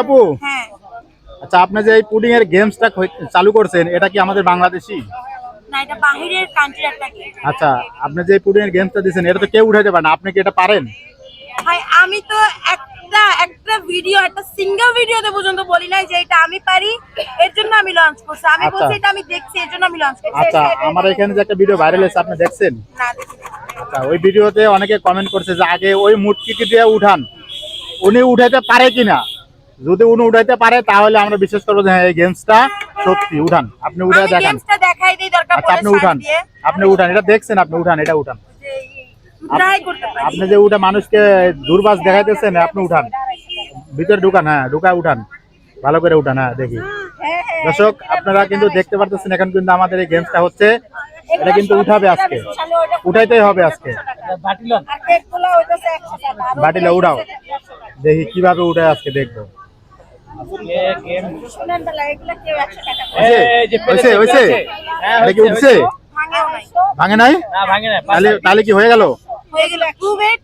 আপু, হ্যাঁ আচ্ছা আপনি যে এই পুডিং এর গেমসটা চালু করছেন এটা কি আমাদের বাংলাদেশি? না, এটা বাহিরের কান্ট্রির একটা গেম। আচ্ছা, আপনি যে এই পুডিং এর গেমসটা দিয়েছেন এটা তো কেউ উঠাইতে পারে না, আপনি কি এটা পারেন? ভাই আমি তো একটা ভিডিও, একটা সিঙ্গেল ভিডিওতে পর্যন্ত বলি নাই যে এটা আমি পারি, এর জন্য আমি লঞ্চ করছি। আমি আচ্ছা। বলছি এটা আমি দেখছি, এর জন্য আমি লঞ্চ করছি। আচ্ছা, আমার এখানে যে একটা ভিডিও ভাইরাল হয়েছে আপনি দেখছেন? না দেখি না। আচ্ছা, ওই ভিডিওতে অনেকে কমেন্ট করছে যে আগে ওই মুটকিকে দিয়ে উঠান, উনি উঠাইতে পারে কিনা। যদি উনি উঠাইতে পারে তাহলে আমরা বিশ্বাস করবো যে হ্যাঁ এই গেমসটা সত্যি। উঠান, আপনি উঠে আমি দেখান। গেমসটা দেখাই দেই দরকার আচ্ছা, পড়লে আপনি সার্চ উঠান, দিয়ে। আপনি উঠান, এটা দেখছেন আপনি উঠান, এটা উঠান। ট্রাই করতে পারি। আপনি যে উঠে মানুষকে দুর্বাস দেখাইতেছেন, আপনি উঠান, ভিতরে ঢুকান, হ্যাঁ ঢুকায় উঠান, ভালো করে উঠান। হ্যাঁ দেখি। হ্যাঁ, হ্যাঁ, দর্শক আপনারা কিন্তু দেখতে পারতেছেন এখন কিন্তু আমাদের এই গেমসটা হচ্ছে, এটা কিন্তু উঠাবে আজকে, উঠাইতেই হবে আজকে। আর কেকগুলো হইতাছে 100 টাকা। আর বাটিলে উঠাও, দেখি কিভাবে উঠে আজকে দেখবো। শুনেন তাহলে, এগুলো কেউ 100 টাকা করে। হয়েছে হয়েছে, এটা কি উঠছে? ভাঙেও নাই। ভাঙে নাই? তাহলে কি হয়ে গেল? হয়ে গেল। প্রুভ ইট।